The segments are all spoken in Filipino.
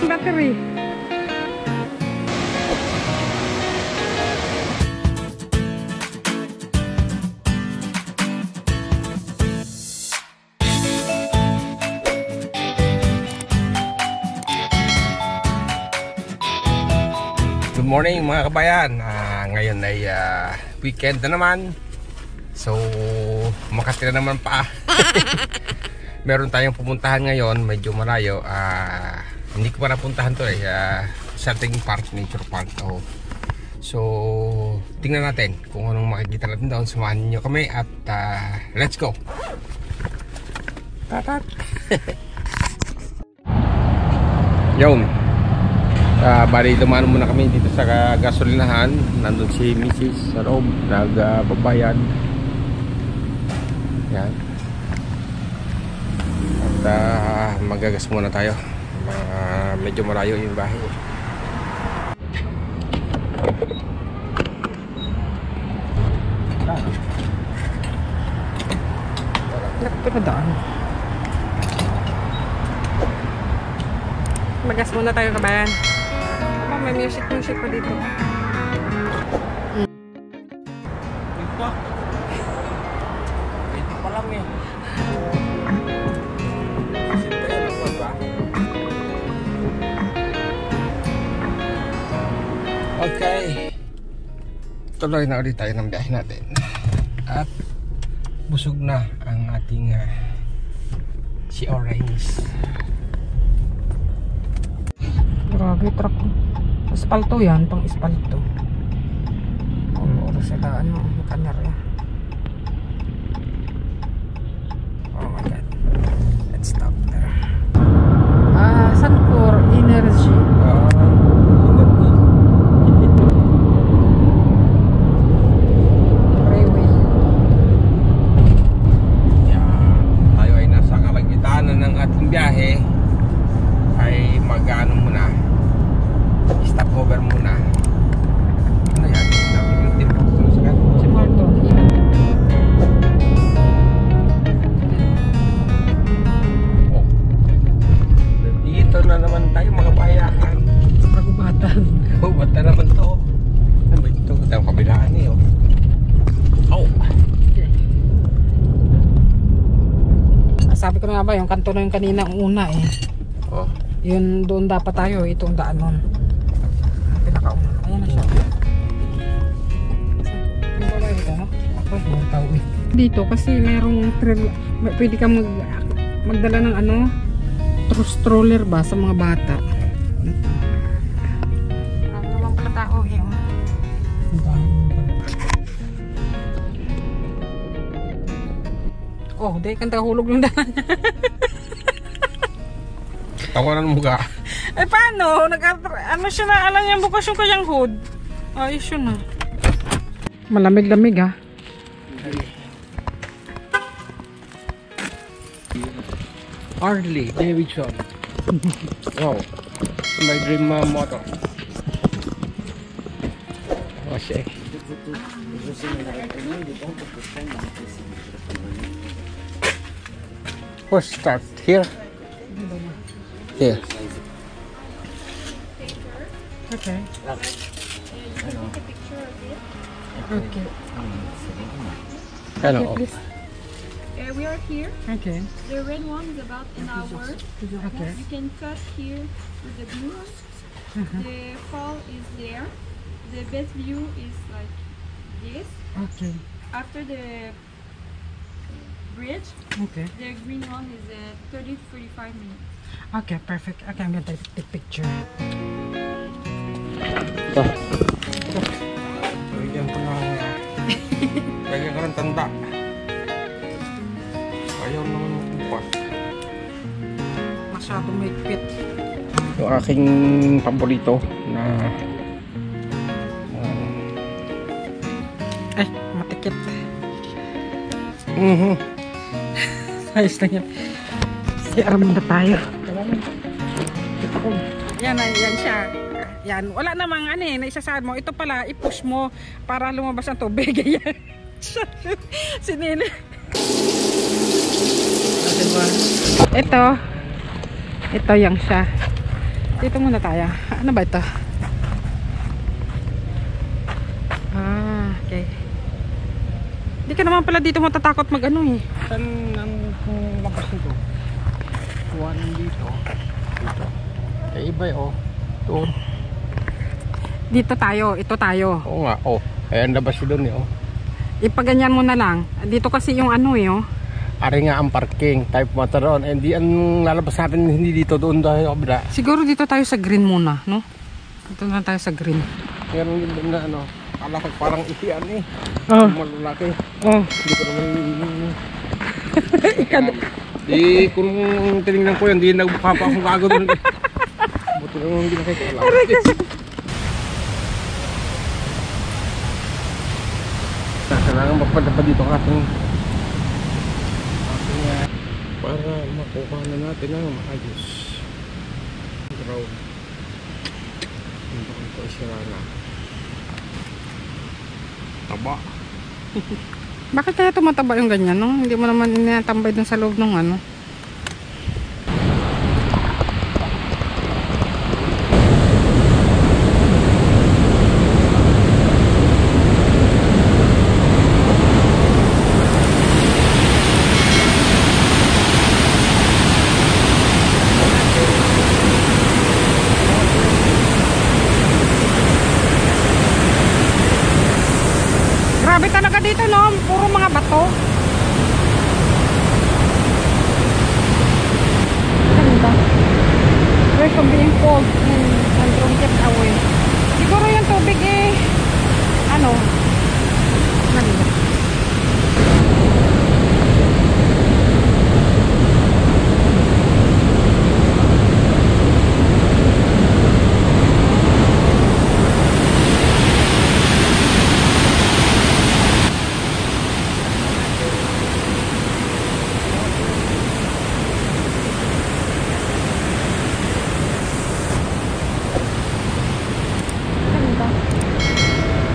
yung battery. Good morning mga kabayan. Ngayon ay weekend na naman. So Makati na naman pa. Meron tayong pupuntahan ngayon, medyo malayo. Hindi ko pa napuntahan to certain park, nature park. So tingnan natin kung anong makikita natin doon. Samahan niyo kami at let's go. Tatat. Yun. Bali dumaan muna kami dito sa gasolinahan. Nandun si Mrs. sa loob, nagbabayad. Yan. At magagas muna tayo. Medyo malayo yung bahay. Pinadaan. Magas muna tayo kabayan. May music pa dito. Ito pa lang eh. Okay. Tuloy na ulit tayo ng biyahe natin. At busog na ang ating si Orange. Grabe, truck. Espalto yan, pang espalto. Oras sila, kanarya. Oh my god. Let's stop there. Suncor Energy. Railway. Tayo ay nasa kalagitnaan ng ating biyahe. Ay mag-ano muna, stop over muna. Ano yan? Yung tipo sa kan? Si Marton. Oh. Dito na naman tayo mga bayakan. Kagubatan. Kagubatan naman to. Ano ba ito? Ito ang kabilaan eh. Oh. Sabi ko na nga ba, yung kanto na yung kanina ang una eh. Oh. Yun doon dapat tayo, itong daan nun. Pinakauna. Ayan na siya. Yung wala ito, no? Okay. Dito kasi merong pwede kang magdala ng ano, stroller ba sa mga bata. Marami naman pala tao eh. Oh, dahil kang tahulog yung daan. Tawanan mo ka. Eh paano? Ano siya na, alam niya bukas yung kanyang hood. Ayos yun na. Malamig-lamig ha. Harley Davidson. Wow. My dream motor. Oh shit. First start here. Here. Okay. Okay. Hello. We are here. Okay. The red one is about an hour. Okay. You can cut here with the blue one. The fall is there. The best view is like this. Okay. After the bridge, Okay. the green one is 30-45 minutes. Okay, perfect. Okay, I'm gonna take picture. Ito. Bigyan ko na. Bigyan ko ng tanda. Ayaw naman magpupas. Masyadong mahigpit. Yung aking paborito na Matikit. Ayos lang yan. CR muna tayo. Yan siya. Yan. Wala namang ano eh, naisasad mo. Ito pala, i-push mo para lumabas ang tubig. Yan. Si Nina. Ito yung siya. Dito muna tayo. Ano ba ito? Ah, okay. Hindi ka naman pala dito matatakot mag ano eh. Saan ang labas nito? Kuhaan dito. Dito. Eh, iba oh. Doon. Dito tayo, ito tayo. Oo nga, oh. Eh, ang labas doon eh, oh. Ipaganyan mo na lang. Dito kasi yung ano eh, oh. Ari nga ang parking, type motor doon. Eh, di ang lalabas natin hindi dito, doon tayo kabila. Siguro dito tayo sa green muna, no? Dito na tayo sa green. Meron din doon na ano. Kala ko parang ihian eh. Oh. Malalaki. Oh. Hindi ko naman... Di kung tinignan ko yan, di nagbuka pa akong gago doon eh. Buti naman hindi nakikala. Kailangan magpadapa dito ang ating para makuha na natin ang maayos. Ground. Hindi ko isira na. Taba. Bakit kaya tumataba yung ganyan, no? Hindi mo naman inatambay dun sa loob ng ano. Grabe talaga dito, no? Puro mga bato. Ganda. We're from being cold and from kept away. Siguro yung tubig eh, ano, ganda.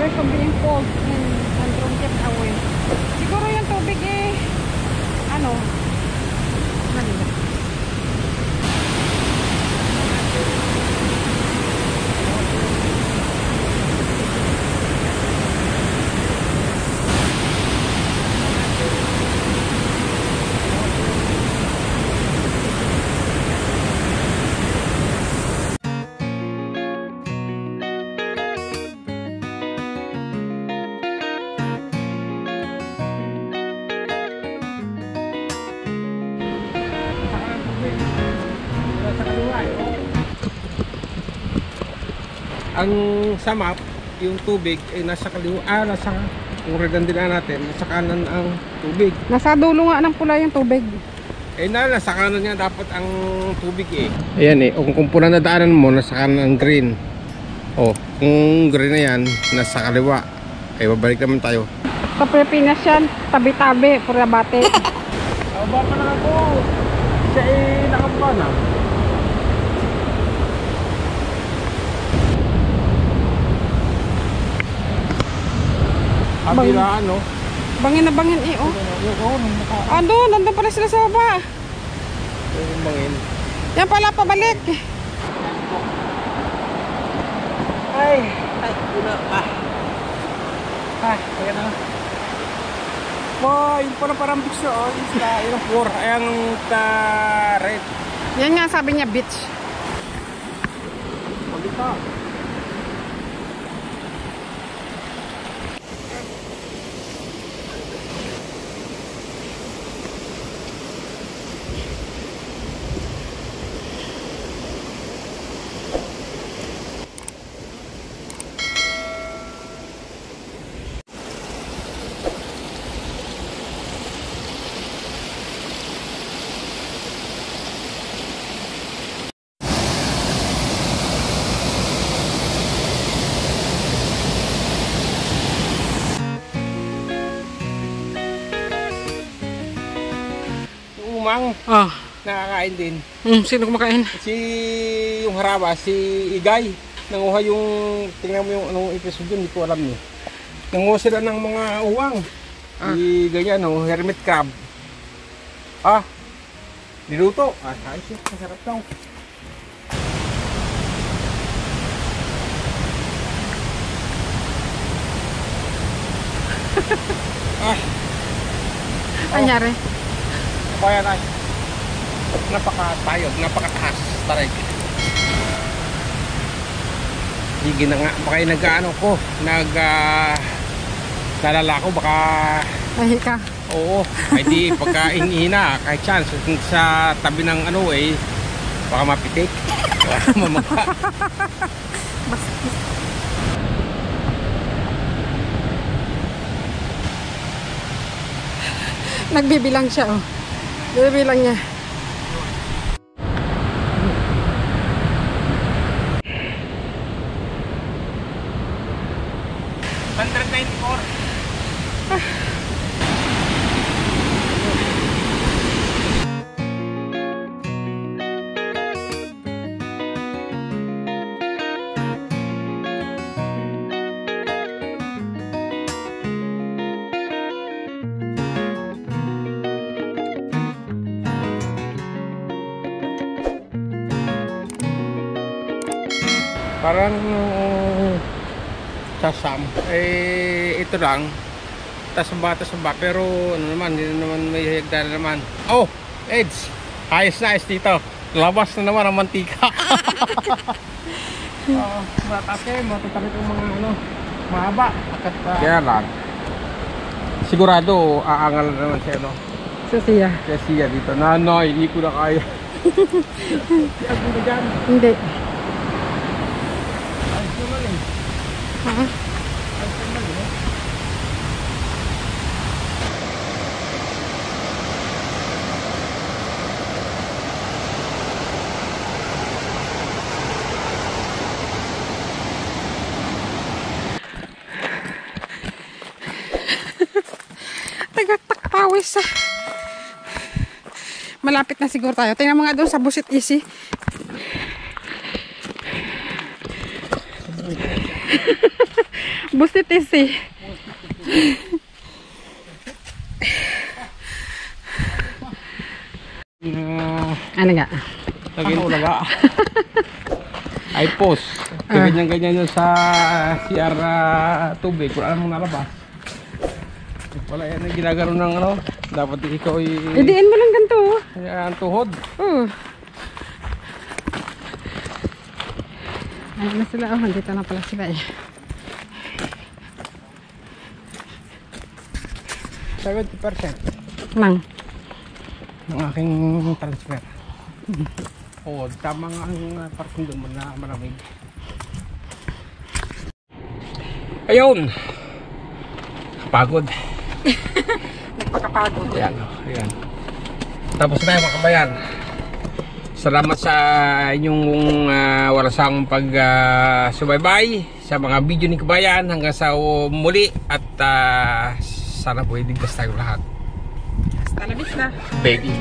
We're from being cold and from kept away. Siguro yung tubig eh, ano, ganda. Ang sa map, yung tubig ay nasa kaliwa, nasa kung redandila natin, nasa kanan ang tubig. Nasa dulo nga ng pula yung tubig. Eh nasa kanan nga dapat ang tubig eh. Ayan eh, kung pula na daanan mo, nasa kanan ang green. Oh, kung green na yan, nasa kaliwa. Eh babalik naman tayo. Sa Pilipinas yan, tabi-tabi, pura bate. Aba pa na ako. Siya eh nakababa na. Kabila ano? Bangin na bangin eh, oh. Andun, nandun pala sila sa baba. Yung bangin. Yan pala, pabalik. Ay, una. Ayan na. Wow, yun pala parang beach na, oh. Yung 4, ayan red. Yan nga sabi niya, beach. Malita. Umang, nakakain din. Sino kumakain? Si yung haraba, si Igay. Nanguha yung, tingnan mo yung anong episode yun, hindi ko alam niyo. Nanguha sila ng mga uwang. Si ganyan, no, hermit crab. Niluto. Ayos yun, masarap daw. Ay, Anyari? kabayan ay. Napakatayog, napakataas. Tarig. Hindi na nga, baka yung nag-ano ko, lalala ko, baka, Ahi ka. oo, ay di, pagka ingina, kahit chance, sa tabi ng ano eh, baka mapitik, baka mamaga. Nagbibilang siya, oh. Bibilang niya. Parang sasam, eh ito lang, tasamba, pero ano naman, hindi naman may higdan naman. Oh, Eds, ayos na, ayos dito. Labas na naman ang mantika. Mataas kayo, matatakit yung mga ano, mahaba. Kaya lang, sigurado aangal na naman siya, no? Siya. Kaya siya dito, nanay, hindi ko na kaya. Siya dito dyan. Hindi. Ayos naman eh. Ha? Ayos naman eh. Tagak-pawis ah. Malapit na siguro tayo. Tingnan mo nga doon sa Busit Easy. Busit Easy. Ano nga? Ulaga. Ay post. Ganyan-ganyan yun sa CR tubig. Kung alam mong nalabas. Wala yan ang ginagano ng ano. Dapat ikaw Idiin mo lang ganito. ang tuhod. Ayun na sila. Oh, nandito na pala sila eh. 70% Lang. ng aking transfer. Oo, tama nga ang parking doon na malamig. Ayun! Pagod. Nagpakapagod. Ayan, ayan. Tapos na yung mga kabayan. Salamat sa inyong walasang pag-subaybay sa mga video ni kabayan hanggang sa muli at sana po iligtas tayo lahat. Hasta la vista. Baby.